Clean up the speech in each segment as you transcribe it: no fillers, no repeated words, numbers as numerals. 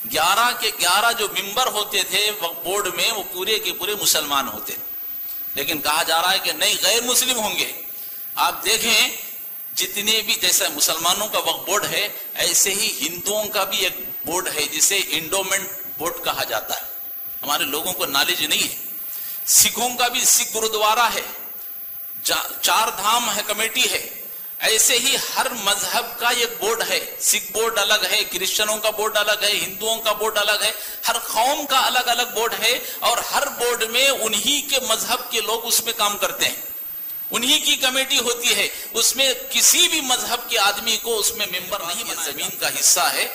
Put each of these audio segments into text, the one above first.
11 کے 11 جو ممبر ہوتے تھے وقف بورڈ میں وہ پورے کے پورے مسلمان ہوتے، لیکن کہا جا رہا ہے کہ نہیں، غیر مسلم ہوں گے۔ آپ دیکھیں جتنے بھی، جیسا مسلمانوں کا وقف بورڈ ہے ایسے ہی ہندوؤں کا بھی ایک بورڈ ہے جسے انڈومنٹ بورڈ کہا جاتا ہے، ہمارے لوگوں کو نالج نہیں ہے۔ سکھوں کا بھی سکھ گرودوارا ہے، 4 دھام ہے کمیٹی ہے، ایسے ہی ہر مذہب کا ایک بورڈ ہے۔ سکھ بورڈ الگ ہے، کرسچنوں کا بورڈ الگ ہے، ہندوؤں کا بورڈ الگ ہے، ہر قوم کا الگ الگ بورڈ ہے، اور ہر بورڈ میں انہی کے مذہب کے لوگ اس میں کام کرتے ہیں، انہی کی کمیٹی ہوتی ہے، اس میں کسی بھی مذہب کے آدمی کو اس میں ممبر نہیں بنایا۔ زمین کا حصہ ہے،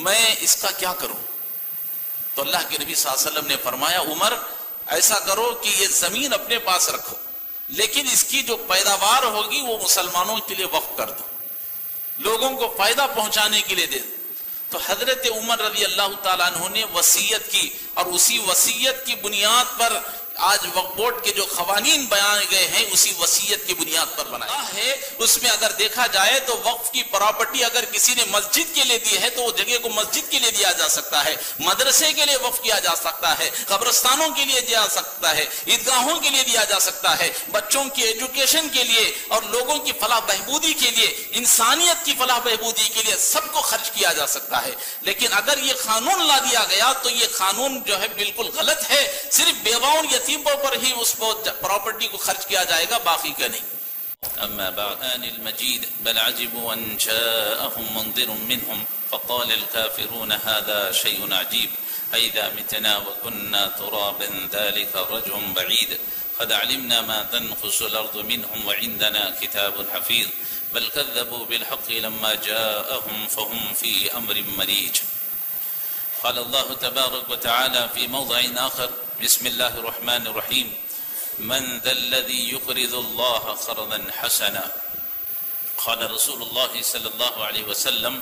میں اس کا کیا کروں؟ تو اللہ کے نبی صلی اللہ علیہ وسلم نے فرمایا عمر ایسا کرو کہ یہ زمین اپنے پاس رکھو، لیکن اس کی جو پیداوار ہوگی وہ مسلمانوں کے لیے وقف کر دو، لوگوں کو فائدہ پہنچانے کے لیے دے دو۔ تو حضرت عمر رضی اللہ تعالیٰ عنہ نے وصیت کی، اور اسی وصیت کی بنیاد پر آج وقف بورڈ کے جو قوانین بیان گئے ہیں اسی وصیت کی بنیاد پر بنایا ہے۔ اس میں اگر دیکھا جائے تو وقف کی پراپرٹی اگر کسی نے مسجد کے لیے دی ہے تو وہ جگہ کو مسجد کے لیے دیا جا سکتا ہے، مدرسے کے لیے وقف کیا جا سکتا ہے، قبرستانوں کے لیے دیا جا سکتا ہے، عیدگاہوں کے لیے دیا جا سکتا ہے، بچوں کی ایجوکیشن کے لیے اور لوگوں کی فلاح بہبودی کے لیے، انسانیت کی فلاح بہبودی کے لیے سب کو خرچ کیا جا سکتا ہے۔ لیکن اگر یہ قانون لا دیا گیا تو یہ قانون جو ہے بالکل غلط ہے، صرف بیواؤں یتیموں پر ہی اس پراپرٹی کو خرچ کیا جائے گا، باقی کا نہیں۔ أما بعد المجيد بل عجبوا أن جاءهم منذر منهم فقال الكافرون هذا شيء عجيب أئذا متنا وكنا ترابا ذلك رجع بعيد قد علمنا ما تنقص الأرض منهم وعندنا كتاب حفيظ بل كذبوا بالحق لما جاءهم فهم في أمر مريج۔ قال الله تبارك وتعالى في موضع آخر بسم الله الرحمن الرحيم من ذا الذي يقرض الله قرضا حسنا قال رسول الله صلى الله عليه وسلم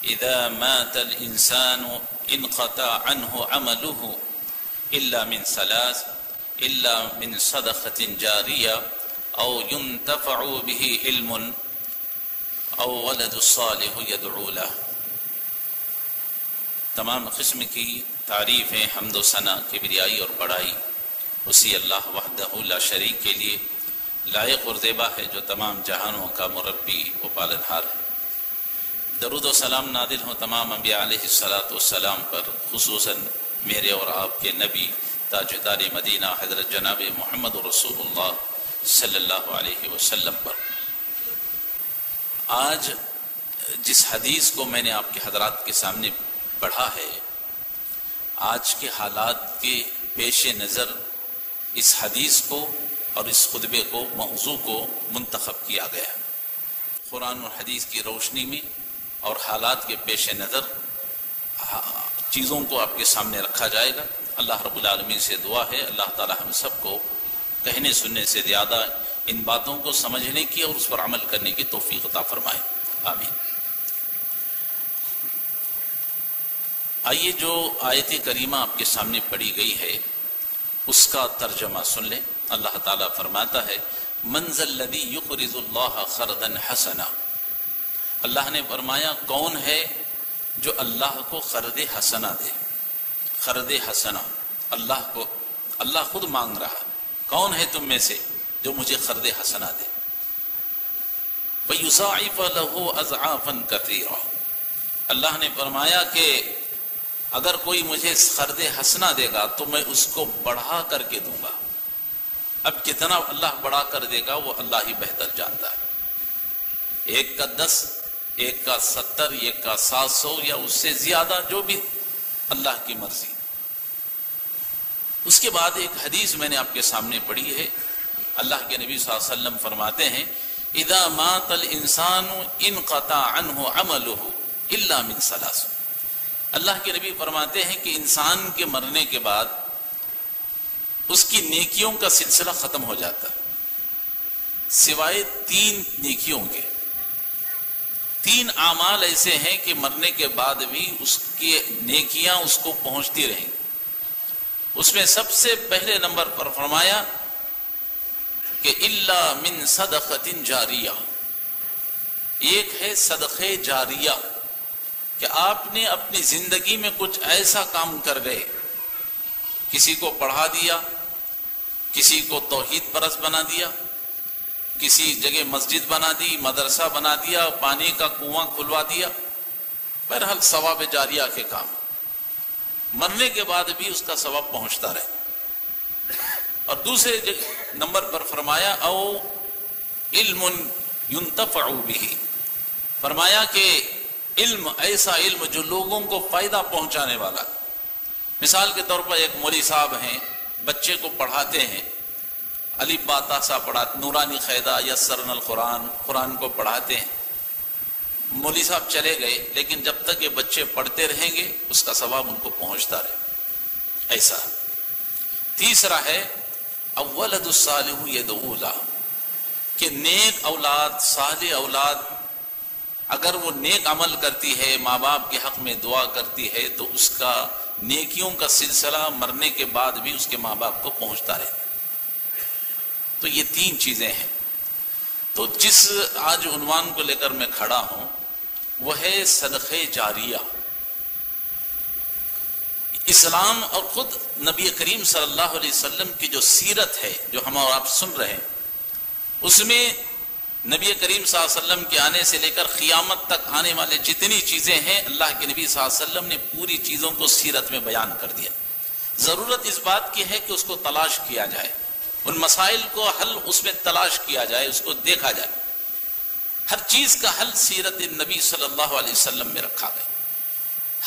إذا مات الإنسان انقطع عنه عمله إلا من ثلاث إلا من صدقة جارية أو ينتفع به علم أو ولد صالح يدعو له۔ تمام قسم کی تعریفیں، حمد و ثنا، کبریائی اور بڑائی اسی اللہ وحدہ لا شریک کے لیے لائق اور زیبا ہے جو تمام جہانوں کا مربی و پالنہار ہے۔ درود و سلام نازل ہو تمام انبیاء علیہ الصلاۃ والسلام پر، خصوصاً میرے اور آپ کے نبی تاجدار مدینہ حضرت جناب محمد رسول اللہ صلی اللہ علیہ وسلم پر۔ آج جس حدیث کو میں نے آپ کے حضرات کے سامنے پڑھا ہے، آج کے حالات کے پیش نظر اس حدیث کو اور اس خطبے کو، موضوع کو منتخب کیا گیا۔ قرآن اور حدیث کی روشنی میں اور حالات کے پیش نظر چیزوں کو آپ کے سامنے رکھا جائے گا۔ اللہ رب العالمین سے دعا ہے اللہ تعالی ہم سب کو کہنے سننے سے زیادہ ان باتوں کو سمجھنے کی اور اس پر عمل کرنے کی توفیق عطا فرمائے، آمین۔ آئیے جو آیت کریمہ آپ کے سامنے پڑھی گئی ہے اس کا ترجمہ سن لیں۔ اللہ تعالیٰ فرماتا ہے من ذا الذی یقرض اللہ قرضا حسنا، اللہ نے فرمایا کون ہے جو اللہ کو قرض حسنا دے۔ قرض حسنا اللہ کو، اللہ خود مانگ رہا، کون ہے تم میں سے جو مجھے قرض حسنا دے؟ وَيُضَاعِفَ لَهُ أَضْعَافًا كَثِيرًا، اللہ نے فرمایا کہ اگر کوئی مجھے قرض حسنا دے گا تو میں اس کو بڑھا کر کے دوں گا۔ اب کتنا اللہ بڑھا کر دے گا وہ اللہ ہی بہتر جانتا ہے، 1 کا 10، 1 کا 70، 1 کا 700 یا اس سے زیادہ، جو بھی اللہ کی مرضی۔ اس کے بعد ایک حدیث میں نے آپ کے سامنے پڑھی ہے، اللہ کے نبی صلی اللہ علیہ وسلم فرماتے ہیں اذا مات الانسان انقطع عنه عمله الا من ثلاث، اللہ کے نبی فرماتے ہیں کہ انسان کے مرنے کے بعد اس کی نیکیوں کا سلسلہ ختم ہو جاتا ہے سوائے 3 نیکیوں کے۔ 3 اعمال ایسے ہیں کہ مرنے کے بعد بھی اس کی نیکیاں اس کو پہنچتی رہیں۔ اس میں سب سے پہلے نمبر پر فرمایا کہ الا من صدقۃ جاریہ، ایک ہے صدقہ جاریہ، کہ آپ نے اپنی زندگی میں کچھ ایسا کام کر گئے، کسی کو پڑھا دیا، کسی کو توحید پرست بنا دیا، کسی جگہ مسجد بنا دی، مدرسہ بنا دیا، پانی کا کنواں کھلوا دیا، بہرحال ثواب جاریہ کے کام، مرنے کے بعد بھی اس کا ثواب پہنچتا رہے۔ اور دوسرے نمبر پر فرمایا او علم ينتفع به، فرمایا کہ علم، ایسا علم جو لوگوں کو فائدہ پہنچانے والا۔ مثال کے طور پر ایک مولوی صاحب ہیں، بچے کو پڑھاتے ہیں، الف با تا سا پڑھاتے، نورانی قاعدہ یسرنا القرآن، قرآن کو پڑھاتے ہیں، مولوی صاحب چلے گئے، لیکن جب تک یہ بچے پڑھتے رہیں گے اس کا ثواب ان کو پہنچتا رہے، ایسا۔ تیسرا ہے اولد الصالح یدعو لہ، کہ نیک اولاد، صالح اولاد اگر وہ نیک عمل کرتی ہے، ماں باپ کے حق میں دعا کرتی ہے، تو اس کا نیکیوں کا سلسلہ مرنے کے بعد بھی اس کے ماں باپ کو پہنچتا رہے۔ تو یہ تین چیزیں ہیں۔ تو جس آج عنوان کو لے کر میں کھڑا ہوں وہ ہے صدقہ جاریہ۔ اسلام اور خود نبی کریم صلی اللہ علیہ وسلم کی جو سیرت ہے، جو ہم اور آپ سن رہے ہیں، اس میں نبی کریم صلی اللہ علیہ وسلم کے آنے سے لے کر قیامت تک آنے والے جتنی چیزیں ہیں، اللہ کے نبی صلی اللہ علیہ وسلم نے پوری چیزوں کو سیرت میں بیان کر دیا۔ ضرورت اس بات کی ہے کہ اس کو تلاش کیا جائے، ان مسائل کو حل اس میں تلاش کیا جائے، اس کو دیکھا جائے۔ ہر چیز کا حل سیرت نبی صلی اللہ علیہ وسلم میں رکھا گیا،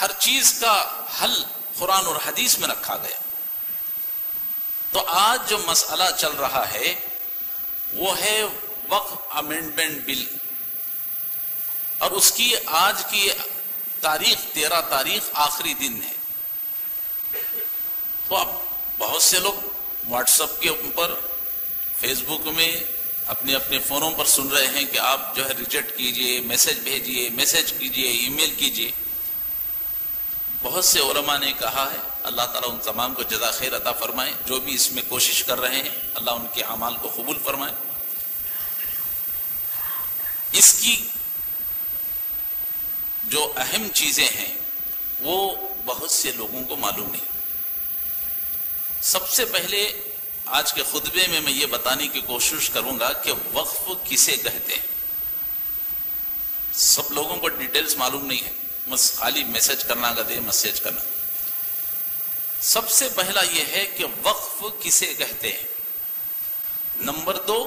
ہر چیز کا حل قرآن اور حدیث میں رکھا گیا۔ تو آج جو مسئلہ چل رہا ہے وہ ہے وقف امینڈمنٹ بل، اور اس کی آج کی تاریخ 13 تاریخ آخری دن ہے۔ تو اب بہت سے لوگ واٹس ایپ کے اوپر، فیس بک میں، اپنے اپنے فونوں پر سن رہے ہیں کہ آپ جو ہے ریجیکٹ کیجئے، میسج بھیجئے، میسج کیجئے، ای میل کیجئے۔ بہت سے علماء نے کہا ہے، اللہ تعالیٰ ان تمام کو جزا خیر عطا فرمائے، جو بھی اس میں کوشش کر رہے ہیں، اللہ ان کے اعمال کو قبول فرمائے۔ اس کی جو اہم چیزیں ہیں وہ بہت سے لوگوں کو معلوم نہیں۔ سب سے پہلے آج کے خطبے میں میں یہ بتانے کی کوشش کروں گا کہ وقف کسے کہتے ہیں۔ سب لوگوں کو ڈیٹیلز معلوم نہیں ہے، بس خالی میسج کرنا گدے میسج کرنا۔ سب سے پہلا یہ ہے کہ وقف کسے کہتے ہیں۔ نمبر 2،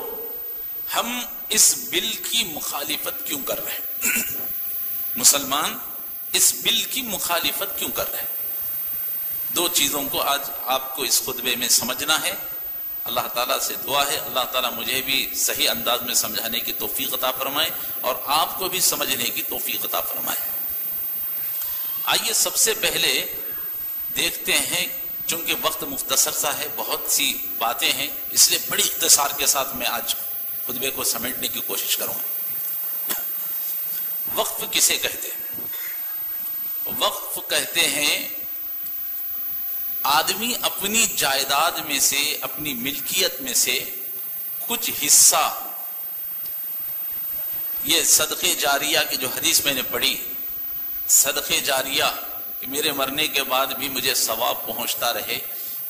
ہم اس بل کی مخالفت کیوں کر رہے ہیں؟ مسلمان اس بل کی مخالفت کیوں کر رہے ہیں؟ دو چیزوں کو آج آپ کو اس خطبے میں سمجھنا ہے۔ اللہ تعالیٰ سے دعا ہے اللہ تعالیٰ مجھے بھی صحیح انداز میں سمجھانے کی توفیق عطا فرمائے اور آپ کو بھی سمجھنے کی توفیق عطا فرمائے۔ آئیے سب سے پہلے دیکھتے ہیں، چونکہ وقت مختصر سا ہے، بہت سی باتیں ہیں، اس لیے بڑی اختصار کے ساتھ میں آج خطبے کو سمیٹنے کی کوشش کروں گا۔ وقف کسے کہتے ہیں؟ وقف کہتے ہیں آدمی اپنی جائیداد میں سے، اپنی ملکیت میں سے کچھ حصہ، یہ صدقے جاریہ کی جو حدیث میں نے پڑھی، صدقے جاریہ کہ میرے مرنے کے بعد بھی مجھے ثواب پہنچتا رہے،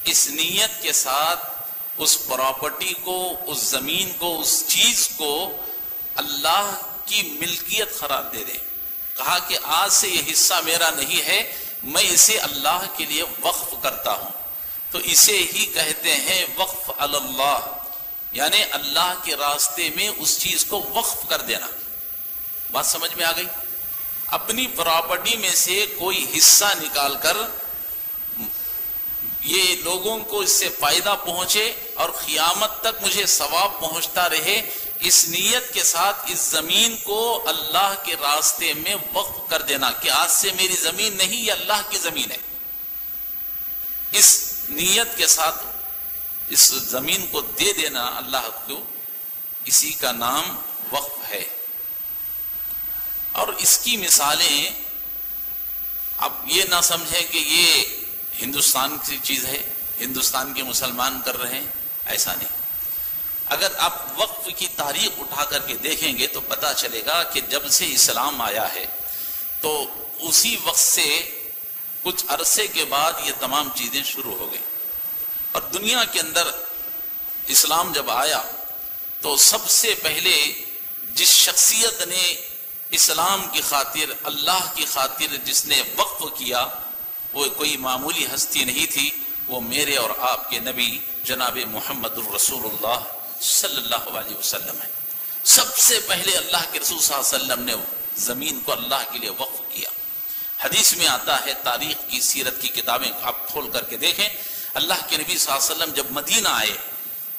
اس نیت کے ساتھ اس پراپرٹی کو، اس زمین کو، اس چیز کو اللہ کی ملکیت قرار دے دے۔ کہا کہ آج سے یہ حصہ میرا نہیں ہے، میں اسے اللہ کے لیے وقف کرتا ہوں۔ تو اسے ہی کہتے ہیں وقف علی اللہ، یعنی اللہ کے راستے میں اس چیز کو وقف کر دینا۔ بات سمجھ میں آ گئی؟ اپنی پراپرٹی میں سے کوئی حصہ نکال کر یہ لوگوں کو اس سے فائدہ پہنچے اور قیامت تک مجھے ثواب پہنچتا رہے، اس نیت کے ساتھ اس زمین کو اللہ کے راستے میں وقف کر دینا کہ آج سے میری زمین نہیں، یہ اللہ کی زمین ہے۔ اس نیت کے ساتھ اس زمین کو دے دینا اللہ کو، اسی کا نام وقف ہے۔ اور اس کی مثالیں اب یہ نہ سمجھیں کہ یہ ہندوستان کی چیز ہے، ہندوستان کے مسلمان کر رہے ہیں، ایسا نہیں۔ اگر آپ وقف کی تاریخ اٹھا کر کے دیکھیں گے تو پتہ چلے گا کہ جب سے اسلام آیا ہے تو اسی وقت سے کچھ عرصے کے بعد یہ تمام چیزیں شروع ہو گئی. اور دنیا کے اندر اسلام جب آیا تو سب سے پہلے جس شخصیت نے اسلام کی خاطر، اللہ کی خاطر جس نے وقف کیا، وہ کوئی معمولی ہستی نہیں تھی، وہ میرے اور آپ کے نبی جناب محمد الرسول اللہ صلی اللہ علیہ وسلم ہے. سب سے پہلے اللہ کے رسول صلی اللہ علیہ وسلم نے زمین کو اللہ کے لیے وقف کیا. حدیث میں آتا ہے، تاریخ کی سیرت کی کتابیں آپ کھول کر کے دیکھیں، اللہ کے نبی صلی اللہ علیہ وسلم جب مدینہ آئے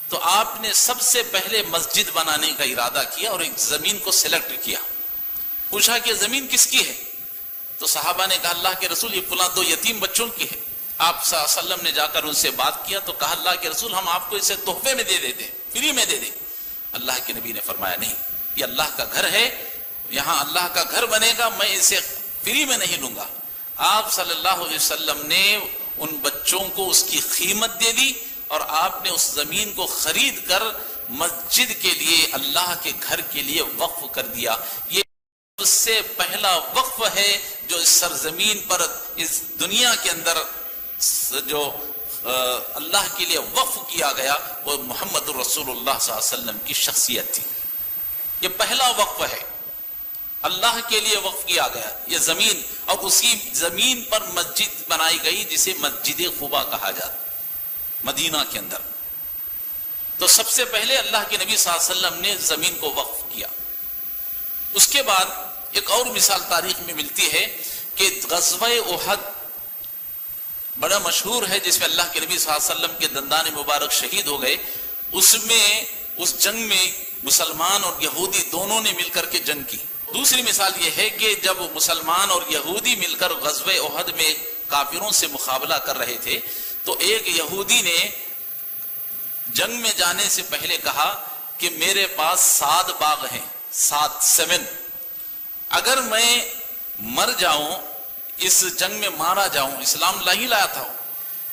تو آپ نے سب سے پہلے مسجد بنانے کا ارادہ کیا اور ایک زمین کو سلیکٹ کیا. پوچھا کہ زمین کس کی ہے؟ تو صحابہ نے کہا اللہ کے رسول یہ فلاں 2 یتیم بچوں کی ہے. آپ صلی اللہ علیہ وسلم نے جا کر ان سے بات کیا تو کہا اللہ کے رسول ہم آپ کو اسے تحفے میں دے دیتے، فری میں دے دیں. اللہ کے نبی نے فرمایا نہیں، یہ اللہ کا گھر ہے، یہاں اللہ کا گھر بنے گا، میں اسے فری میں نہیں لوں گا. آپ صلی اللہ علیہ وسلم نے ان بچوں کو اس کی قیمت دے دی اور آپ نے اس زمین کو خرید کر مسجد کے لیے، اللہ کے گھر کے لیے وقف کر دیا. یہ اس سے پہلا وقف ہے جو اس سرزمین پر، اس دنیا کے اندر جو اللہ کے لیے وقف کیا گیا وہ محمد الرسول اللہ صلی اللہ علیہ وسلم کی شخصیت تھی. یہ پہلا وقف ہے، اللہ کے لیے وقف کیا گیا یہ زمین، اور اسی زمین پر مسجد بنائی گئی جسے مسجد قباء کہا جاتا مدینہ کے اندر. تو سب سے پہلے اللہ کے نبی صلی اللہ علیہ وسلم نے زمین کو وقف کیا. اس کے بعد ایک اور مثال تاریخ میں ملتی ہے کہ غزوہ احد بڑا مشہور ہے، جس میں اللہ کے نبی صلی اللہ علیہ وسلم کے دندان مبارک شہید ہو گئے. اس جنگ میں مسلمان اور یہودی دونوں نے مل کر کے جنگ کی. دوسری مثال یہ ہے کہ جب مسلمان اور یہودی مل کر غزوہ احد میں کافروں سے مقابلہ کر رہے تھے تو ایک یہودی نے جنگ میں جانے سے پہلے کہا کہ میرے پاس 7 باغ ہیں، 7 اگر میں مر جاؤں، اس جنگ میں مارا جاؤں، اسلام نہیں لایا تھا،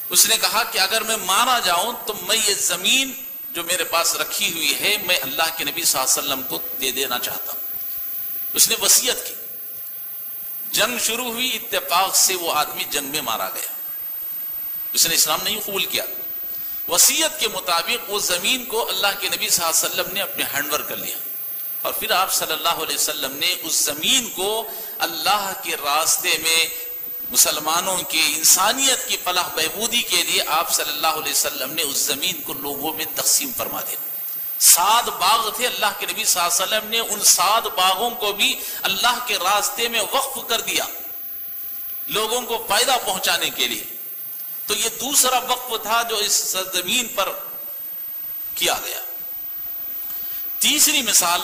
اس نے کہا کہ اگر میں مارا جاؤں تو میں یہ زمین جو میرے پاس رکھی ہوئی ہے میں اللہ کے نبی صلی اللہ علیہ وسلم کو دے دینا چاہتا ہوں. اس نے وصیت کی. جنگ شروع ہوئی، اتفاق سے وہ آدمی جنگ میں مارا گیا، اس نے اسلام نہیں قبول کیا. وصیت کے مطابق وہ زمین کو اللہ کے نبی صلی اللہ علیہ وسلم نے اپنے ہینڈ اوور کر لیا، اور پھر آپ صلی اللہ علیہ وسلم نے اس زمین کو اللہ کے راستے میں مسلمانوں کی انسانیت کی فلاح بہبودی کے لیے آپ صلی اللہ علیہ وسلم نے اس زمین کو لوگوں میں تقسیم فرما دیا. 7 باغ تھے، اللہ کے نبی صلی اللہ علیہ وسلم نے ان 7 باغوں کو بھی اللہ کے راستے میں وقف کر دیا لوگوں کو فائدہ پہنچانے کے لیے. تو یہ دوسرا وقف تھا جو اس زمین پر کیا گیا. تیسری مثال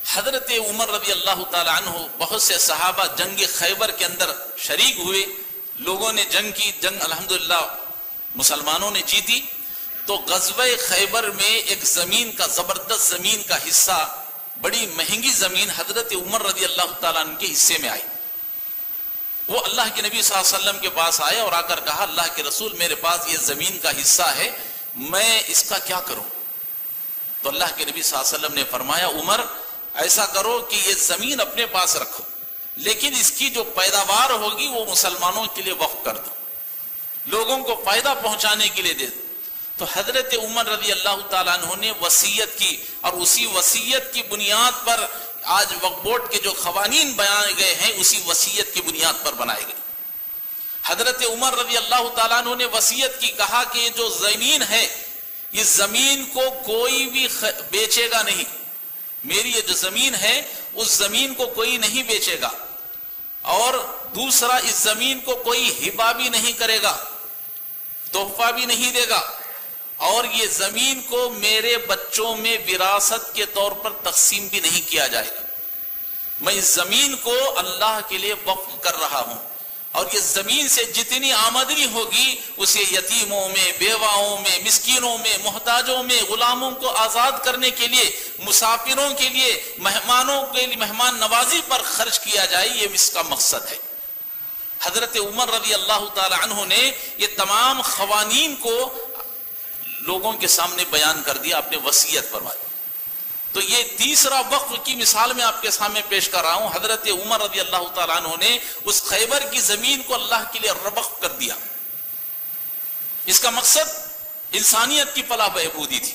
حضرت عمر رضی اللہ تعالی عنہ، بہت سے صحابہ جنگ خیبر کے اندر شریک ہوئے، لوگوں نے جنگ کی، جنگ الحمدللہ مسلمانوں نے جیتی. تو غزوہ خیبر میں ایک زمین کا، زبردست زمین کا حصہ، بڑی مہنگی زمین حضرت عمر رضی اللہ تعالیٰ عنہ کے حصے میں آئی. وہ اللہ کے نبی صلی اللہ علیہ وسلم کے پاس آئے اور آ کر کہا اللہ کے رسول میرے پاس یہ زمین کا حصہ ہے، میں اس کا کیا کروں؟ تو اللہ کے نبی صلی اللہ علیہ وسلم نے فرمایا عمر ایسا کرو کہ یہ زمین اپنے پاس رکھو، لیکن اس کی جو پیداوار ہوگی وہ مسلمانوں کے لیے وقف کر دو، لوگوں کو فائدہ پہنچانے کے لیے دے دو. تو حضرت عمر رضی اللہ تعالیٰ عنہ نے وصیت کی، اور اسی وصیت کی بنیاد پر آج وقف بورڈ کے جو قوانین بنائے گئے ہیں اسی وصیت کی بنیاد پر بنائے گئے. حضرت عمر رضی اللہ تعالیٰ عنہ نے وصیت کی، کہا کہ یہ جو زمین ہے اس زمین کو کوئی بھی بیچے گا نہیں، میری یہ جو زمین ہے اس زمین کو کوئی نہیں بیچے گا، اور دوسرا اس زمین کو کوئی ہبہ بھی نہیں کرے گا، تحفہ بھی نہیں دے گا، اور یہ زمین کو میرے بچوں میں وراثت کے طور پر تقسیم بھی نہیں کیا جائے گا. میں اس زمین کو اللہ کے لیے وقف کر رہا ہوں، اور یہ زمین سے جتنی آمدنی ہوگی اسے یتیموں میں، بیواؤں میں، مسکینوں میں، محتاجوں میں، غلاموں کو آزاد کرنے کے لیے، مسافروں کے لیے، مہمانوں کے لیے مہمان نوازی پر خرچ کیا جائے، یہ اس کا مقصد ہے. حضرت عمر رضی اللہ تعالی عنہ نے یہ تمام قوانین کو لوگوں کے سامنے بیان کر دیا، اپنے وصیت فرمائی. تو یہ تیسرا وقف کی مثال میں آپ کے سامنے پیش کر رہا ہوں. حضرت عمر رضی اللہ تعالیٰ عنہ نے اس خیبر کی زمین کو اللہ کے لیے وقف کر دیا. اس کا مقصد انسانیت کی فلاح بہبودی تھی.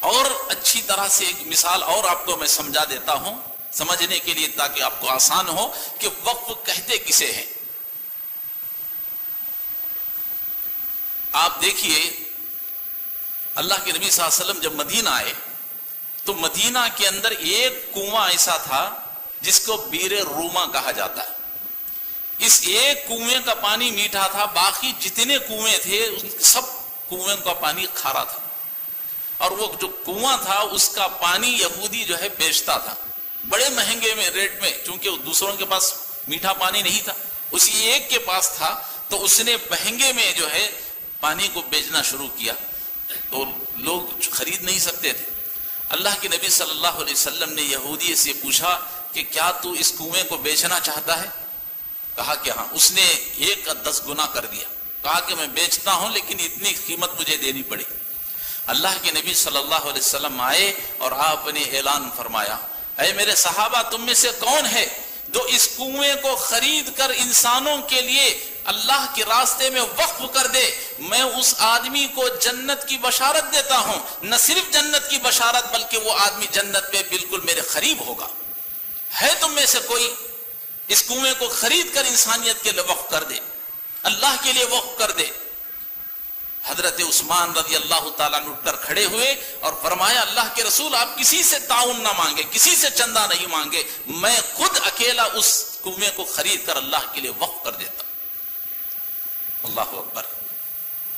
اور اچھی طرح سے ایک مثال اور آپ کو میں سمجھا دیتا ہوں سمجھنے کے لیے تاکہ آپ کو آسان ہو کہ وقف کہتے کسے ہیں. آپ دیکھیے اللہ کے نبی صلی اللہ علیہ وسلم جب مدینہ آئے تو مدینہ کے اندر ایک کنواں ایسا تھا جس کو بیر روما کہا جاتا ہے. اس ایک کنویں کا پانی میٹھا تھا, باقی جتنے کنویں تھے سب کنویں کا پانی کھارا تھا. اور وہ جو کنواں تھا اس کا پانی یہودی جو ہے بیچتا تھا بڑے مہنگے میں ریٹ میں, چونکہ دوسروں کے پاس میٹھا پانی نہیں تھا, اسی ایک کے پاس تھا, تو اس نے مہنگے میں جو ہے پانی کو بیچنا شروع کیا تو لوگ خرید نہیں سکتے تھے. اللہ کے نبی صلی اللہ علیہ وسلم نے یہودی سے پوچھا کہ کیا تو اس کنویں کو بیچنا چاہتا ہے؟ کہا کہ ہاں. اس نے 1 کا 10 گنا کر دیا, کہا کہ میں بیچتا ہوں لیکن اتنی قیمت مجھے دینی پڑی. اللہ کے نبی صلی اللہ علیہ وسلم آئے اور آپ نے اعلان فرمایا, اے میرے صحابہ تم میں سے کون ہے جو اس کنویں کو خرید کر انسانوں کے لیے اللہ کے راستے میں وقف کر دے, میں اس آدمی کو جنت کی بشارت دیتا ہوں. نہ صرف جنت کی بشارت بلکہ وہ آدمی جنت پہ بالکل میرے قریب ہوگا. ہے تم میں سے کوئی اس کنویں کو خرید کر انسانیت کے لیے وقف کر دے, اللہ کے لیے وقف کر دے؟ حضرت عثمان رضی اللہ تعالیٰ عنہ اٹھ کر کھڑے ہوئے اور فرمایا, اللہ کے رسول آپ کسی سے تعاون نہ مانگے, کسی سے چندہ نہیں مانگے, میں خود اکیلا اس کنویں کو خرید کر اللہ کے لیے وقف کر دیتا. اللہ اکبر.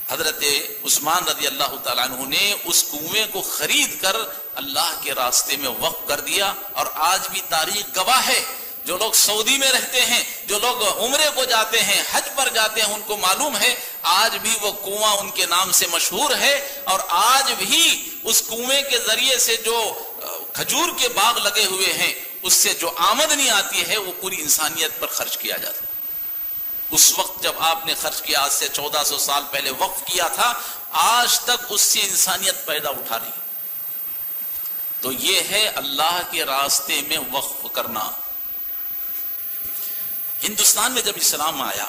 حضرت عثمان رضی اللہ تعالیٰ عنہ نے اس کنویں کو خرید کر اللہ کے راستے میں وقف کر دیا. اور آج بھی تاریخ گواہ ہے, جو لوگ سعودی میں رہتے ہیں, جو لوگ عمرے کو جاتے ہیں, حج پر جاتے ہیں, ان کو معلوم ہے آج بھی وہ کنواں ان کے نام سے مشہور ہے. اور آج بھی اس کنویں کے ذریعے سے جو کھجور کے باغ لگے ہوئے ہیں اس سے جو آمدنی آتی ہے وہ پوری انسانیت پر خرچ کیا جاتا ہے. اس وقت جب آپ نے خرچ کیا, آج سے 1400 سال پہلے وقف کیا تھا, آج تک اس سے انسانیت پیدا اٹھا رہی. تو یہ ہے اللہ کے راستے میں وقف کرنا. ہندوستان میں جب اسلام آیا,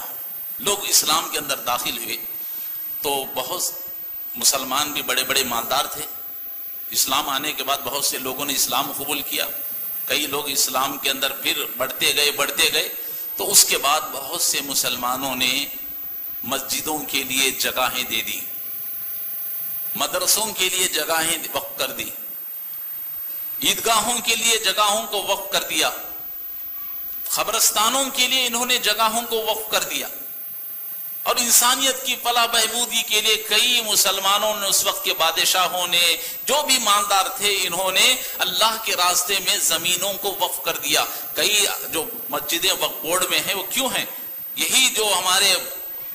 لوگ اسلام کے اندر داخل ہوئے تو بہت مسلمان بھی بڑے بڑے مالدار تھے. اسلام آنے کے بعد بہت سے لوگوں نے اسلام قبول کیا, کئی لوگ اسلام کے اندر پھر بڑھتے گئے. تو اس کے بعد بہت سے مسلمانوں نے مسجدوں کے لیے جگہیں دے دی, مدرسوں کے لیے جگہیں وقف کر دی, عیدگاہوں کے لیے جگہوں کو وقف کر دیا, قبرستانوں کے لیے انہوں نے جگہوں کو وقف کر دیا. اور انسانیت کی فلاح بہبودی کے لیے کئی مسلمانوں نے, اس وقت کے بادشاہوں نے, جو بھی مالدار تھے, انہوں نے اللہ کے راستے میں زمینوں کو وقف کر دیا. کئی جو مسجدیں وقف بورڈ میں ہیں وہ کیوں ہیں؟ یہی جو ہمارے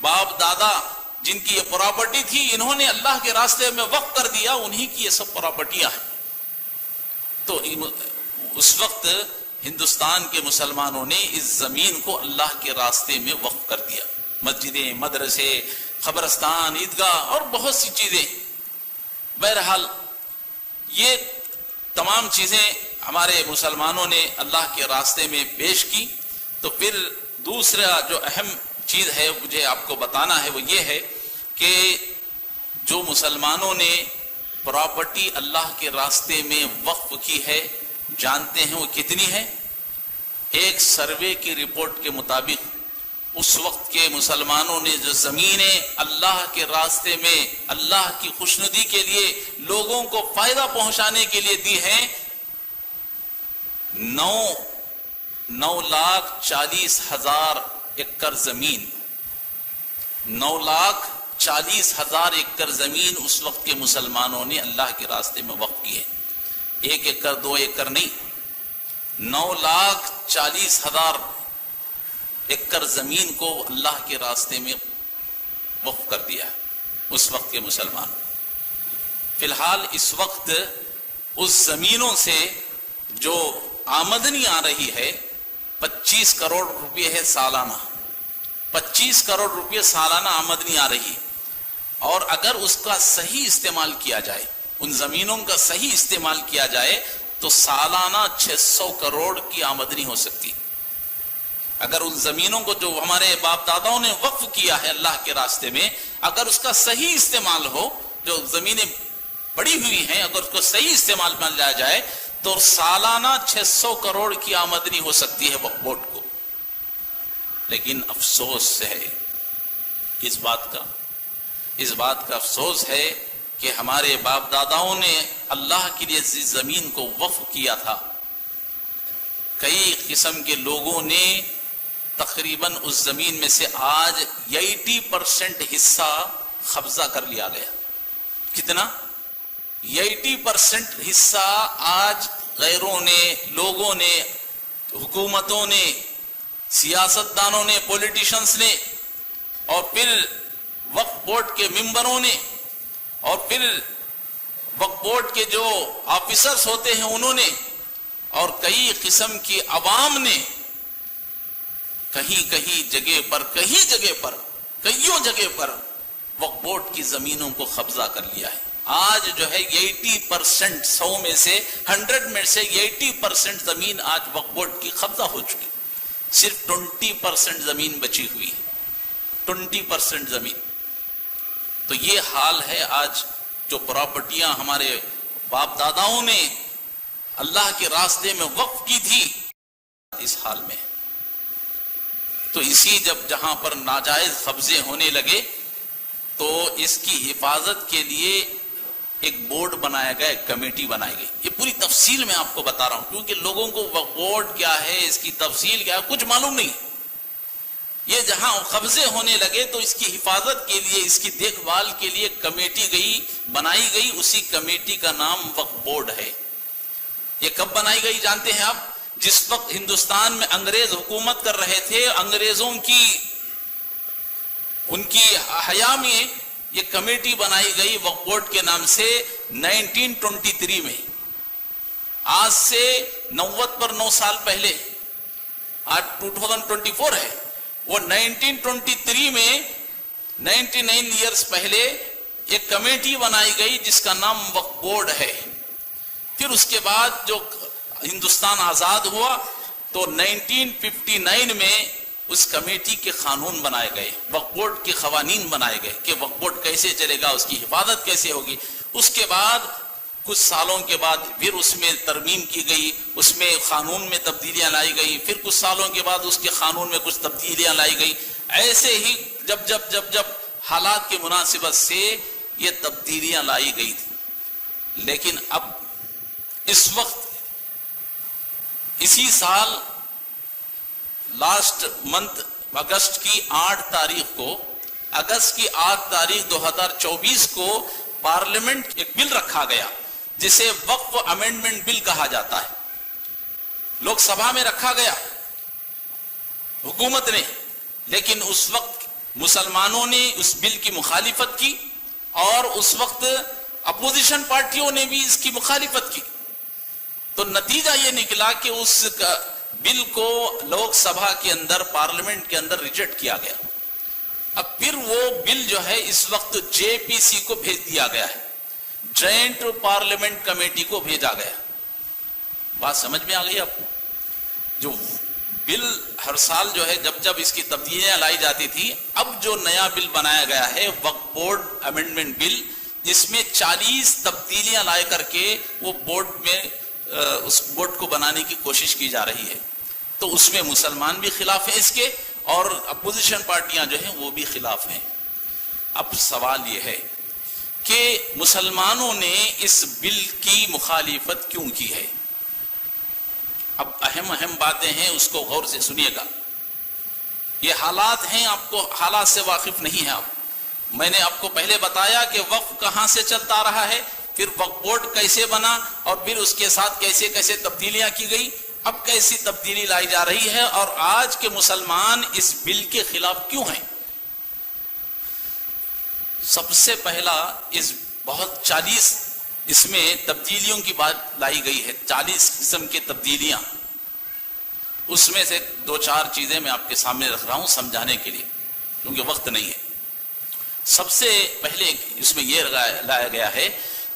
باپ دادا جن کی یہ پراپرٹی تھی, انہوں نے اللہ کے راستے میں وقف کر دیا, انہی کی یہ سب پراپرٹیاں ہیں. تو اس وقت ہندوستان کے مسلمانوں نے اس زمین کو اللہ کے راستے میں وقف کر دیا. مسجدیں, مدرسے, قبرستان, عیدگاہ اور بہت سی چیزیں. بہرحال یہ تمام چیزیں ہمارے مسلمانوں نے اللہ کے راستے میں پیش کی. تو پھر دوسرا جو اہم چیز ہے مجھے آپ کو بتانا ہے وہ یہ ہے کہ جو مسلمانوں نے پراپرٹی اللہ کے راستے میں وقف کی ہے, جانتے ہیں وہ کتنی ہے؟ ایک سروے کی رپورٹ کے مطابق اس وقت کے مسلمانوں نے جو زمینیں اللہ کے راستے میں اللہ کی خوشنودی کے لیے لوگوں کو فائدہ پہنچانے کے لیے دی ہیں, 9,40,000 ایکڑ زمین. 9,40,000 ایکڑ زمین اس وقت کے مسلمانوں نے اللہ کے راستے میں وقف کی ہے. 1 ایکڑ 2 ایکڑ نہیں, 9,40,000 ایکڑ زمین کو اللہ کے راستے میں وقف کر دیا اس وقت کے مسلمان. فی الحال اس وقت اس زمینوں سے جو آمدنی آ رہی ہے 25 کروڑ روپے ہے سالانہ. 25 کروڑ روپے سالانہ آمدنی آ رہی ہے. اور اگر اس کا صحیح استعمال کیا جائے, ان زمینوں کا صحیح استعمال کیا جائے تو سالانہ 600 کروڑ کی آمدنی ہو سکتی. اگر ان زمینوں کو جو ہمارے باپ داداؤں نے وقف کیا ہے اللہ کے راستے میں، اگر اس کا صحیح استعمال ہو، جو زمینیں پڑی ہوئی ہیں اگر اس کو صحیح استعمال میں لایا جائے تو سالانہ 600 کروڑ کی آمدنی ہو سکتی ہے وقف بورڈ کو. لیکن افسوس ہے اس بات کا افسوس ہے کہ ہمارے باپ داداؤں نے اللہ کے لیے زمین کو وقف کیا تھا. کئی قسم کے لوگوں نے تقریباً اس زمین میں سے آج 80% حصہ قبضہ کر لیا گیا. کتنا؟ 80% حصہ آج غیروں نے، لوگوں نے، حکومتوں نے، سیاستدانوں نے، پولیٹیشنز نے، اور پھر وقف بورڈ کے ممبروں نے، اور پھر وقف بورڈ کے جو آفیسرز ہوتے ہیں انہوں نے، اور کئی قسم کی عوام نے کہیں جگہ پر کئیوں جگہ پر وقف بورڈ کی زمینوں کو قبضہ کر لیا ہے. آج جو ہے 80%، 100 میں سے 100 میں سے 80% زمین آج وقف بورڈ کی قبضہ ہو چکی. صرف 20% زمین بچی ہوئی ہے. 20% زمین. تو یہ حال ہے آج. جو پراپرٹیاں ہمارے باپ داداؤں نے اللہ کے راستے میں وقف کی تھی اس حال میں. تو اسی جہاں پر ناجائز قبضے ہونے لگے تو اس کی حفاظت کے لیے ایک بورڈ بنایا گیا، ایک کمیٹی بنائی گئی. یہ پوری تفصیل میں آپ کو بتا رہا ہوں کیونکہ لوگوں کو بورڈ کیا ہے، اس کی تفصیل کیا ہے، کچھ معلوم نہیں. یہ جہاں قبضے ہونے لگے تو اس کی حفاظت کے لیے، اس کی دیکھ بھال کے لیے کمیٹی بنائی گئی. اسی کمیٹی کا نام وقف بورڈ ہے. یہ کب بنائی گئی جانتے ہیں آپ؟ جس وقت ہندوستان میں انگریز حکومت کر رہے تھے، انگریزوں کی ان کی حیا میں یہ کمیٹی بنائی گئی وقف بورڈ کے نام سے 1923 میں. آج سے 9 سال پہلے، آج 2024 ہے، وہ 1923 میں 99 ایئرز پہلے ایک کمیٹی بنائی گئی جس کا نام وقف بورڈ ہے. پھر اس کے بعد جو ہندوستان آزاد ہوا تو 1959 میں اس کمیٹی کے قانون بنائے گئے، وقف بورڈ کے قوانین بنائے گئے کہ وقف بورڈ کیسے چلے گا، اس کی حفاظت کیسے ہوگی. اس کے بعد کچھ سالوں کے بعد پھر اس میں ترمیم کی گئی، اس میں قانون میں تبدیلیاں لائی گئی. پھر کچھ سالوں کے بعد اس کے قانون میں کچھ تبدیلیاں لائی گئی. ایسے ہی جب حالات کی مناسبت سے یہ تبدیلیاں لائی گئی تھی. لیکن اب اس وقت اسی سال لاسٹ منتھ اگست کی 8 تاریخ 2024 کو پارلیمنٹ ایک بل رکھا گیا جسے وقف امینڈمنٹ بل کہا جاتا ہے. لوک سبھا میں رکھا گیا حکومت نے، لیکن اس وقت مسلمانوں نے اس بل کی مخالفت کی اور اس وقت اپوزیشن پارٹیوں نے بھی اس کی مخالفت کی. تو نتیجہ یہ نکلا کہ اس بل کو لوک سبھا کے اندر، پارلیمنٹ کے اندر ریجیکٹ کیا گیا. اب پھر وہ بل جو ہے اس وقت JPC کو بھیج دیا گیا ہے، جوائنٹ پارلیمنٹ کمیٹی کو بھیجا گیا. بات سمجھ میں آ گئی آپ کو؟ جو بل ہر سال جو ہے جب اس کی تبدیلیاں لائی جاتی تھی، اب جو نیا بل بنایا گیا ہے وقف بورڈ امینڈمنٹ بل، جس میں 40 تبدیلیاں لائے کر کے وہ بورڈ میں اس بورڈ کو بنانے کی کوشش کی جا رہی ہے. تو اس میں مسلمان بھی خلاف ہیں اس کے، اور اپوزیشن پارٹیاں جو ہیں وہ بھی خلاف ہیں. اب سوال یہ ہے کہ مسلمانوں نے اس بل کی مخالفت کیوں کی ہے؟ اب اہم باتیں ہیں، اس کو غور سے سنیے گا. یہ حالات ہیں، آپ کو حالات سے واقف نہیں ہیں آپ. میں نے آپ کو پہلے بتایا کہ وقف کہاں سے چلتا رہا ہے، پھر وقف بورڈ کیسے بنا، اور پھر اس کے ساتھ کیسے تبدیلیاں کی گئی. اب کیسی تبدیلی لائی جا رہی ہے، اور آج کے مسلمان اس بل کے خلاف کیوں ہیں؟ سب سے پہلا اس 40 اس میں تبدیلیوں کی بات لائی گئی ہے، 40 قسم کی تبدیلیاں. اس میں سے 2-4 چیزیں میں آپ کے سامنے رکھ رہا ہوں سمجھانے کے لیے، کیونکہ وقت نہیں ہے. سب سے پہلے اس میں یہ لایا گیا ہے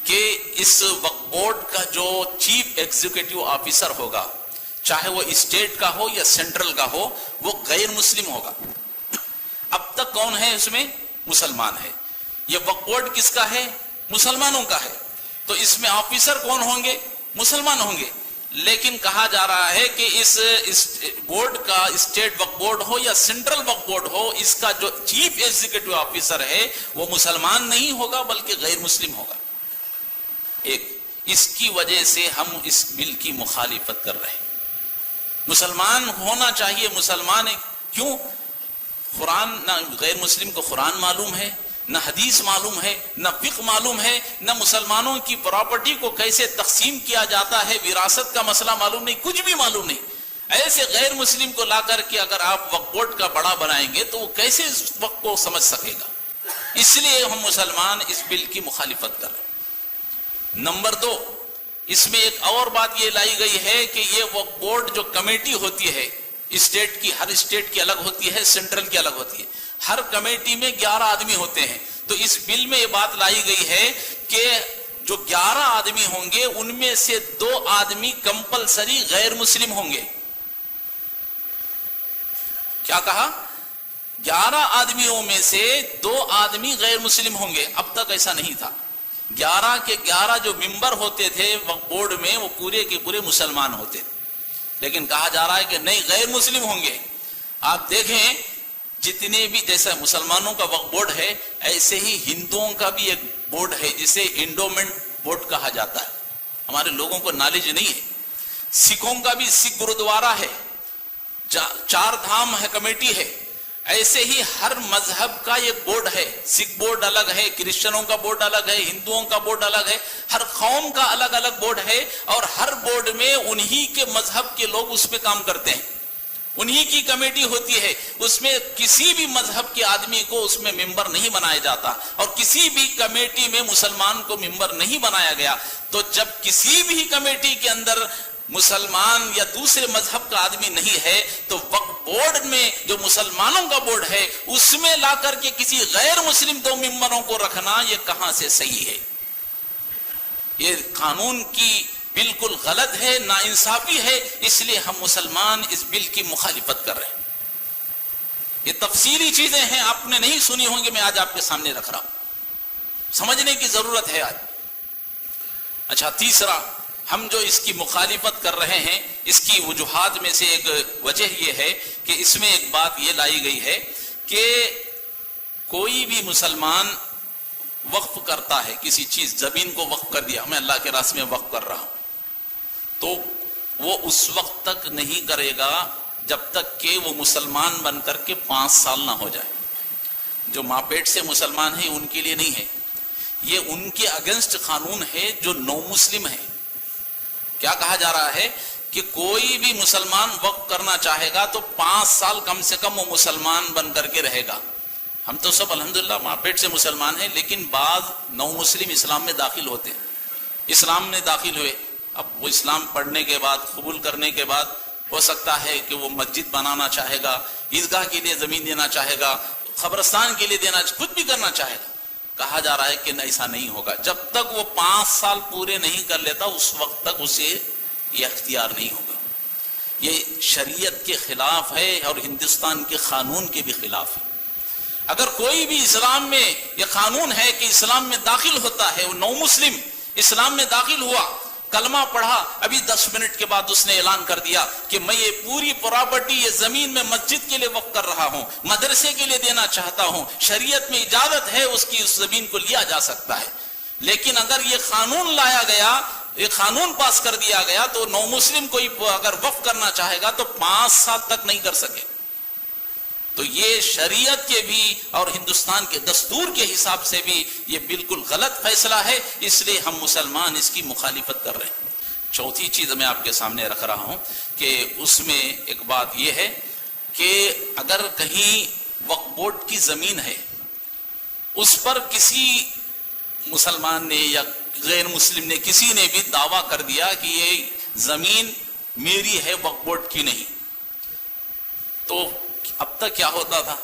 کہ اس وقف بورڈ کا جو چیف ایگزیکٹو آفیسر ہوگا، چاہے وہ اسٹیٹ کا ہو یا سینٹرل کا ہو، وہ غیر مسلم ہوگا۔ اب تک کون ہے اس میں؟ مسلمان ہے۔ یہ وقف بورڈ کس کا ہے؟ مسلمانوں کا ہے، تو اس میں آفیسر کون ہوں گے؟ مسلمان ہوں گے۔ لیکن کہا جا رہا ہے کہ اس بورڈ کا، اسٹیٹ وقف بورڈ ہو یا سینٹرل وقف بورڈ ہو، اس کا جو چیف ایگزیکٹو آفیسر ہے وہ مسلمان نہیں ہوگا بلکہ غیر مسلم ہوگا۔ ایک اس کی وجہ سے ہم اس بل کی مخالفت کر رہے ہیں۔ مسلمان ہونا چاہیے، مسلمان کیوں؟ قرآن، نہ غیر مسلم کو قرآن معلوم ہے، نہ حدیث معلوم ہے، نہ فقہ معلوم ہے، نہ مسلمانوں کی پراپرٹی کو کیسے تقسیم کیا جاتا ہے، وراثت کا مسئلہ معلوم نہیں، کچھ بھی معلوم نہیں۔ ایسے غیر مسلم کو لا کر کے اگر آپ وقف بورڈ کا بڑا بنائیں گے تو وہ کیسے اس وقت کو سمجھ سکے گا؟ اس لیے ہم مسلمان اس بل کی مخالفت کر رہے ہیں۔ نمبر 2، اس میں ایک اور بات یہ لائی گئی ہے کہ یہ وقف بورڈ جو کمیٹی ہوتی ہے اسٹیٹ کی، ہر اسٹیٹ کی الگ ہوتی ہے، سینٹرل کی الگ ہوتی ہے، ہر کمیٹی میں 11 آدمی ہوتے ہیں۔ تو اس بل میں یہ بات لائی گئی ہے کہ جو 11 آدمی ہوں گے ان میں سے 2 آدمی کمپلسری غیر مسلم ہوں گے۔ کیا کہا؟ 11 آدمیوں میں سے 2 آدمی غیر مسلم ہوں گے۔ اب تک ایسا نہیں تھا۔ 11 کے 11 جو ممبر ہوتے تھے وقف بورڈ میں وہ پورے کے پورے مسلمان ہوتے تھے، لیکن کہا جا رہا ہے کہ نہیں، غیر مسلم ہوں گے۔ آپ دیکھیں جتنے بھی، جیسا مسلمانوں کا وقف بورڈ ہے ایسے ہی ہندوؤں کا بھی ایک بورڈ ہے جسے انڈومنٹ بورڈ کہا جاتا ہے، ہمارے لوگوں کو نالج نہیں ہے۔ سکھوں کا بھی سکھ گرودوارا ہے، 4 دھام ہے کمیٹی ہے۔ ایسے ہی ہر مذہب کا ایک بورڈ ہے، سکھ بورڈ الگ ہے، کرسچنوں کا بورڈ الگ ہے، ہندوؤں کا بورڈ الگ ہے، ہر قوم کا الگ الگ بورڈ ہے، اور ہر بورڈ میں انہی کے مذہب کے لوگ اس میں کام کرتے ہیں، انہی کی کمیٹی ہوتی ہے۔ اس میں کسی بھی مذہب کے آدمی کو اس میں ممبر نہیں بنایا جاتا، اور کسی بھی کمیٹی میں مسلمان کو ممبر نہیں بنایا گیا۔ تو جب کسی بھی کمیٹی کے اندر مسلمان یا دوسرے مذہب کا آدمی نہیں ہے تو وقف بورڈ میں جو مسلمانوں کا بورڈ ہے اس میں لا کر کے کسی غیر مسلم 2 ممبروں کو رکھنا یہ کہاں سے صحیح ہے؟ یہ قانون کی بالکل غلط ہے، ناانصافی ہے۔ اس لیے ہم مسلمان اس بل کی مخالفت کر رہے ہیں۔ یہ تفصیلی چیزیں ہیں، آپ نے نہیں سنی ہوں گی، میں آج آپ کے سامنے رکھ رہا ہوں، سمجھنے کی ضرورت ہے آج۔ اچھا، تیسرا ہم جو اس کی مخالفت کر رہے ہیں، اس کی وجوہات میں سے ایک وجہ یہ ہے کہ اس میں ایک بات یہ لائی گئی ہے کہ کوئی بھی مسلمان وقف کرتا ہے کسی چیز، زمین کو وقف کر دیا، میں اللہ کے راستے میں وقف کر رہا ہوں، تو وہ اس وقت تک نہیں کرے گا جب تک کہ وہ مسلمان بن کر کے 5 سال نہ ہو جائے۔ جو ماں پیٹ سے مسلمان ہیں ان کے لیے نہیں ہے، یہ ان کے اگینسٹ قانون ہے جو نو مسلم ہے۔ کیا کہا جا رہا ہے کہ کوئی بھی مسلمان وقف کرنا چاہے گا تو 5 سال کم سے کم وہ مسلمان بن کر کے رہے گا۔ ہم تو سب الحمدللہ ماں پیٹ سے مسلمان ہیں، لیکن بعض نو مسلم اسلام میں داخل ہوتے ہیں، اسلام میں داخل ہوئے، اب وہ اسلام پڑھنے کے بعد، قبول کرنے کے بعد ہو سکتا ہے کہ وہ مسجد بنانا چاہے گا، عیدگاہ کے لیے زمین دینا چاہے گا، قبرستان کے لیے دینا، کچھ بھی کرنا چاہے گا۔ کہا جا رہا ہے کہ ایسا نہیں ہوگا، جب تک وہ 5 سال پورے نہیں کر لیتا اس وقت تک اسے یہ اختیار نہیں ہوگا۔ یہ شریعت کے خلاف ہے اور ہندوستان کے قانون کے بھی خلاف ہے۔ اگر کوئی بھی اسلام میں یہ قانون ہے کہ اسلام میں داخل ہوتا ہے، وہ نو مسلم اسلام میں داخل ہوا، کلمہ پڑھا، ابھی 10 منٹ کے بعد اس نے اعلان کر دیا کہ میں یہ پوری پراپرٹی، یہ زمین میں مسجد کے لیے وقف کر رہا ہوں، مدرسے کے لیے دینا چاہتا ہوں، شریعت میں اجازت ہے اس کی، اس زمین کو لیا جا سکتا ہے۔ لیکن اگر یہ قانون لایا گیا، یہ قانون پاس کر دیا گیا تو نو مسلم کوئی اگر وقف کرنا چاہے گا تو 5 سال تک نہیں کر سکے۔ تو یہ شریعت کے بھی اور ہندوستان کے دستور کے حساب سے بھی یہ بالکل غلط فیصلہ ہے، اس لیے ہم مسلمان اس کی مخالفت کر رہے ہیں۔ چوتھی چیز میں آپ کے سامنے رکھ رہا ہوں کہ اس میں ایک بات یہ ہے کہ اگر کہیں وقف بورڈ کی زمین ہے، اس پر کسی مسلمان نے یا غیر مسلم نے، کسی نے بھی دعویٰ کر دیا کہ یہ زمین میری ہے، وقف بورڈ کی نہیں، تو اب تک کیا ہوتا تھا؟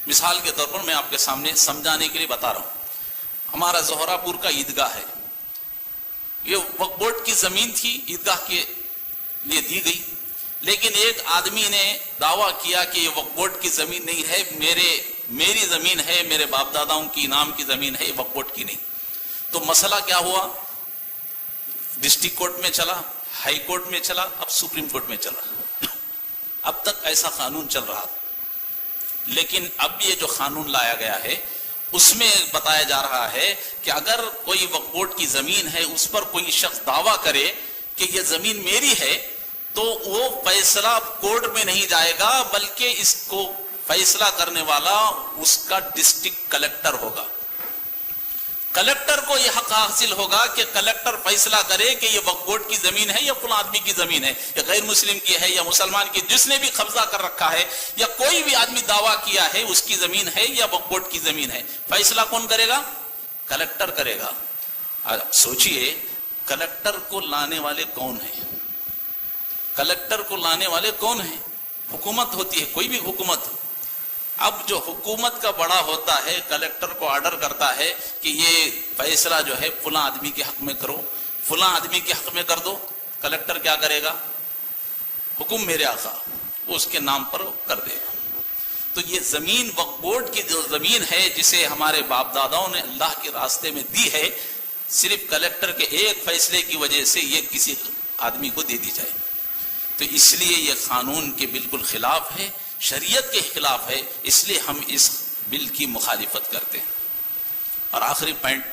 مثال کے طور پر میں آپ کے سامنے سمجھانے کے لیے بتا رہا ہوں، ہمارا زہرا پور کا عیدگاہ ہے، یہ وقف بورڈ کی زمین تھی، عیدگاہ کے لیے دی گئی، لیکن ایک آدمی نے دعویٰ کیا کہ یہ وقف بورڈ کی زمین نہیں ہے، میری زمین ہے، میرے باپ داداؤں کی نام کی زمین ہے، یہ وقف بورڈ کی نہیں۔ تو مسئلہ کیا ہوا؟ ڈسٹرکٹ کورٹ میں چلا، ہائی کورٹ میں چلا، اب سپریم کورٹ میں چلا۔ اب تک ایسا قانون چل رہا تھا، لیکن اب یہ جو قانون لایا گیا ہے اس میں بتایا جا رہا ہے کہ اگر کوئی وقف بورڈ کی زمین ہے، اس پر کوئی شخص دعویٰ کرے کہ یہ زمین میری ہے، تو وہ فیصلہ کورٹ میں نہیں جائے گا، بلکہ اس کو فیصلہ کرنے والا اس کا ڈسٹرکٹ کلیکٹر ہوگا۔ کلیکٹر کو یہ حق حاصل ہوگا کہ کلیکٹر فیصلہ کرے کہ یہ وقف بورڈ کی زمین ہے یا فلاں آدمی کی زمین ہے، یا غیر مسلم کی ہے یا مسلمان کی، جس نے بھی قبضہ کر رکھا ہے یا کوئی بھی آدمی دعویٰ کیا ہے اس کی زمین ہے یا وقف بورڈ کی زمین ہے، فیصلہ کون کرے گا؟ کلیکٹر کرے گا۔ سوچئے کلیکٹر کو لانے والے کون ہیں؟ کلیکٹر کو لانے والے کون ہیں؟ حکومت ہوتی ہے، کوئی بھی حکومت ہو۔ اب جو حکومت کا بڑا ہوتا ہے کلیکٹر کو آرڈر کرتا ہے کہ یہ فیصلہ جو ہے فلاں آدمی کے حق میں کرو، فلاں آدمی کے حق میں کر دو، کلیکٹر کیا کرے گا؟ حکم میرے آقا، اس کے نام پر کر دے گا۔ تو یہ زمین وقف بورڈ کی جو زمین ہے جسے ہمارے باپ داداؤں نے اللہ کے راستے میں دی ہے، صرف کلیکٹر کے ایک فیصلے کی وجہ سے یہ کسی آدمی کو دے دی جائے، تو اس لیے یہ قانون کے بالکل خلاف ہے، شریعت کے خلاف ہے، اس لیے ہم اس بل کی مخالفت کرتے ہیں۔ اور آخری پوائنٹ،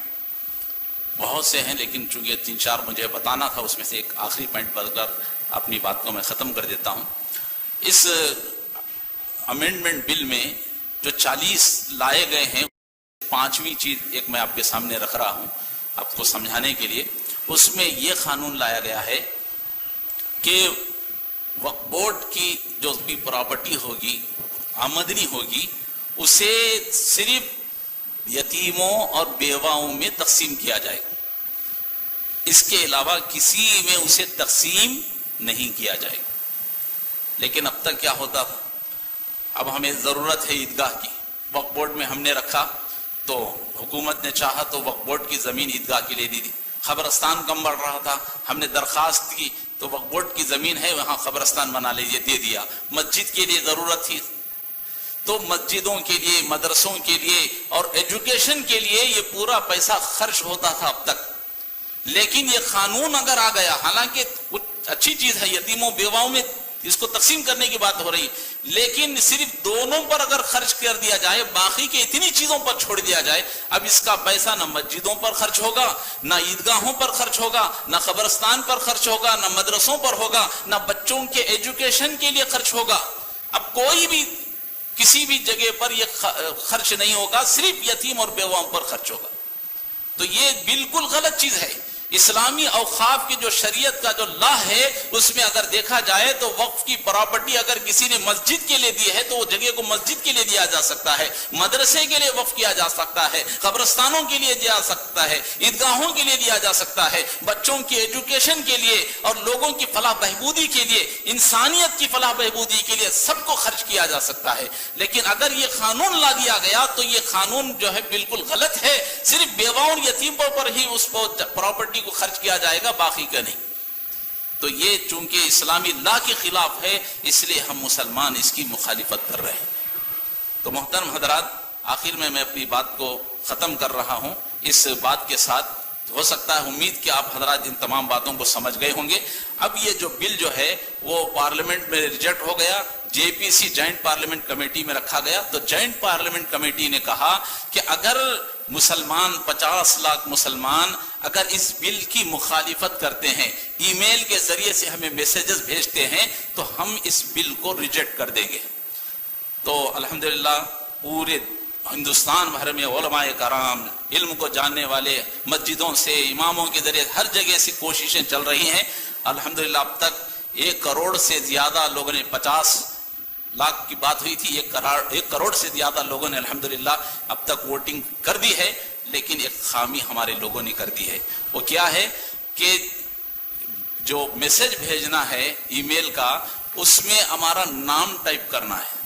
بہت سے ہیں لیکن چونکہ 3-4 مجھے بتانا تھا، اس میں سے ایک آخری پوائنٹ بتا کر اپنی بات کو میں ختم کر دیتا ہوں۔ اس امینڈمنٹ بل میں جو 40 لائے گئے ہیں، 5ویں چیز ایک میں آپ کے سامنے رکھ رہا ہوں آپ کو سمجھانے کے لیے۔ اس میں یہ قانون لایا گیا ہے کہ وقف بورڈ کی جو بھی پراپرٹی ہوگی، آمدنی ہوگی، اسے صرف یتیموں اور بیواؤں میں تقسیم کیا جائے، اس کے علاوہ کسی میں اسے تقسیم نہیں کیا جائے۔ لیکن اب تک کیا ہوتا تھا؟ اب ہمیں ضرورت ہے عیدگاہ کی، وقف بورڈ میں ہم نے رکھا تو حکومت نے چاہا تو وقف بورڈ کی زمین عیدگاہ کے لیے دی دی۔ قبرستان کم بڑھ رہا تھا، ہم نے درخواست کی تو وقف بورڈ کی زمین ہے وہاں قبرستان بنا لیجیے، دے دیا۔ مسجد کے لیے ضرورت تھی تو مسجدوں کے لیے، مدرسوں کے لیے اور ایجوکیشن کے لیے یہ پورا پیسہ خرچ ہوتا تھا اب تک۔ لیکن یہ قانون اگر آ گیا، حالانکہ کچھ اچھی چیز ہے، یتیموں بیواؤں میں اس کو تقسیم کرنے کی بات ہو رہی، لیکن صرف دونوں پر اگر خرچ کر دیا جائے، باقی کے اتنی چیزوں پر چھوڑ دیا جائے، اب اس کا پیسہ نہ مسجدوں پر خرچ ہوگا، نہ عیدگاہوں پر خرچ ہوگا، نہ قبرستان پر خرچ ہوگا، نہ مدرسوں پر ہوگا، نہ بچوں کے ایجوکیشن کے لیے خرچ ہوگا۔ اب کوئی بھی کسی بھی جگہ پر یہ خرچ نہیں ہوگا، صرف یتیم اور بیواؤں پر خرچ ہوگا۔ تو یہ بالکل غلط چیز ہے۔ اسلامی اوقاف کی جو شریعت کا جو لا ہے، اس میں اگر دیکھا جائے تو وقف کی پراپرٹی اگر کسی نے مسجد کے لیے دی ہے تو وہ جگہ کو مسجد کے لیے دیا جا سکتا ہے، مدرسے کے لیے وقف کیا جا سکتا ہے، قبرستانوں کے لیے دیا جا سکتا ہے، عیدگاہوں کے لیے دیا جا سکتا ہے، بچوں کی ایجوکیشن کے لیے اور لوگوں کی فلاح بہبودی کے لیے، انسانیت کی فلاح بہبودی کے لیے سب کو خرچ کیا جا سکتا ہے۔ لیکن اگر یہ قانون لا دیا گیا تو یہ قانون جو ہے بالکل غلط ہے، صرف بیواؤں اور یتیموں پر ہی اس پراپرٹی کو خرچ کیا جائے گا، باقی کا نہیں۔ تو یہ چونکہ اسلامی لا کے خلاف ہے، اس لیے ہم مسلمان اس کی مخالفت کر رہے ہیں۔ تو محترم حضرات، آخر میں اپنی بات کو ختم کر رہا ہوں اس بات کے ساتھ، ہو سکتا ہے امید کہ آپ حضرات ان تمام باتوں کو سمجھ گئے ہوں گے۔ اب یہ جو بل جو ہے وہ پارلیمنٹ میں ریجیکٹ ہو گیا، جے پی سی جوائنٹ پارلیمنٹ کمیٹی میں رکھا گیا، تو جوائنٹ پارلیمنٹ کمیٹی نے کہا کہ اگر مسلمان 50 لاکھ مسلمان اگر اس بل کی مخالفت کرتے ہیں، ای میل کے ذریعے سے ہمیں میسیجز بھیجتے ہیں، تو ہم اس بل کو ریجیکٹ کر دیں گے۔ تو الحمدللہ پورے ہندوستان بھر میں علماء کرام، علم کو جاننے والے، مسجدوں سے، اماموں کے ذریعے ہر جگہ سے کوششیں چل رہی ہیں۔ الحمدللہ اب تک 1 کروڑ سے زیادہ لوگوں نے، 50 لاکھ کی بات ہوئی تھی، 1 کروڑ سے زیادہ لوگوں نے الحمدللہ اب تک ووٹنگ کر دی ہے۔ لیکن ایک خامی ہمارے لوگوں نے کر دی ہے، وہ کیا ہے کہ جو میسج بھیجنا ہے ای میل کا، اس میں ہمارا نام ٹائپ کرنا ہے،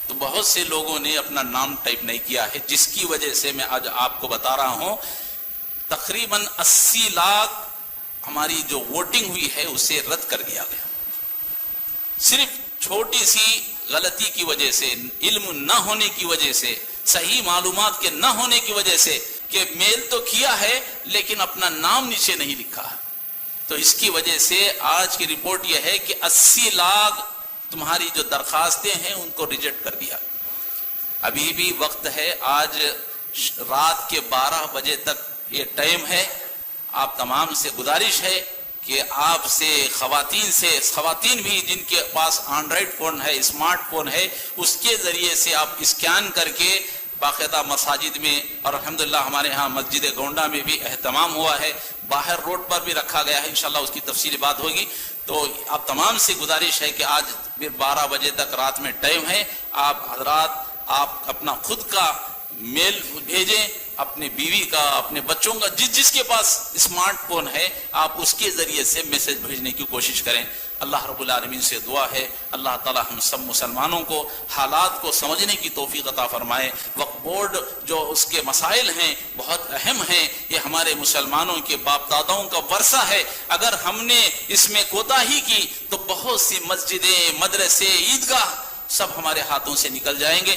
تو بہت سے لوگوں نے اپنا نام ٹائپ نہیں کیا ہے، جس کی وجہ سے میں آج آپ کو بتا رہا ہوں تقریباً 80 لاکھ ہماری جو ووٹنگ ہوئی ہے اسے رد کر دیا گیا، صرف چھوٹی سی غلطی کی وجہ سے، علم نہ ہونے کی وجہ سے، صحیح معلومات کے نہ ہونے کی وجہ سے، کہ میل تو کیا ہے لیکن اپنا نام نیچے نہیں لکھا، تو اس کی وجہ سے آج کی رپورٹ یہ ہے کہ 80 لاکھ تمہاری جو درخواستیں ہیں ان کو ریجیکٹ کر دیا۔ ابھی بھی وقت ہے، آج رات کے 12 بجے تک یہ ٹائم ہے۔ آپ تمام سے گزارش ہے کہ آپ سے خواتین بھی جن کے پاس اینڈرائڈ فون ہے، اسمارٹ فون ہے، اس کے ذریعے سے آپ اسکین کر کے باقاعدہ مساجد میں، اور الحمدللہ ہمارے ہاں مسجد گونڈا میں بھی اہتمام ہوا ہے، باہر روڈ پر بھی رکھا گیا ہے، انشاءاللہ اس کی تفصیلی بات ہوگی۔ تو آپ تمام سے گزارش ہے کہ آج پھر 12 بجے تک رات میں ٹائم ہے، آپ حضرات آپ اپنا خود کا میل بھیجیں، اپنے بیوی کا، اپنے بچوں کا، جس کے پاس اسمارٹ فون ہے آپ اس کے ذریعے سے میسج بھیجنے کی کوشش کریں۔ اللہ رب العالمین سے دعا ہے اللہ تعالی ہم سب مسلمانوں کو حالات کو سمجھنے کی توفیق عطا فرمائے۔ وقف بورڈ جو اس کے مسائل ہیں بہت اہم ہیں، یہ ہمارے مسلمانوں کے باپ داداؤں کا ورثہ ہے، اگر ہم نے اس میں کوتاہی کی تو بہت سی مسجدیں، مدرسے، عیدگاہ سب ہمارے ہاتھوں سے نکل جائیں گے۔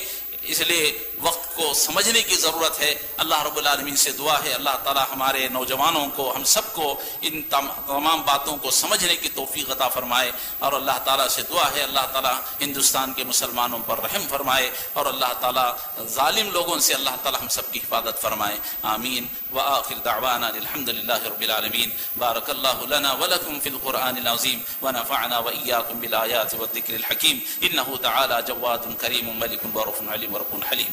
اس لیے وقت کو سمجھنے کی ضرورت ہے۔ اللہ رب العالمین سے دعا ہے اللہ تعالی ہمارے نوجوانوں کو، ہم سب کو ان تمام باتوں کو سمجھنے کی توفیق عطا فرمائے، اور اللہ تعالیٰ سے دعا ہے اللہ تعالیٰ ہندوستان کے مسلمانوں پر رحم فرمائے، اور اللہ تعالیٰ ظالم لوگوں سے اللہ تعالیٰ ہم سب کی حفاظت فرمائے، آمین۔ وآخر دعوانا الحمد للہ رب العالمین۔ بارک اللہ لنا ولکم فی القرآن العظیم ونفعنا وإیاکم بالآیات والذکر الحکیم، انہ تعالی جواد کریم ملک بر علیم رب حلیم۔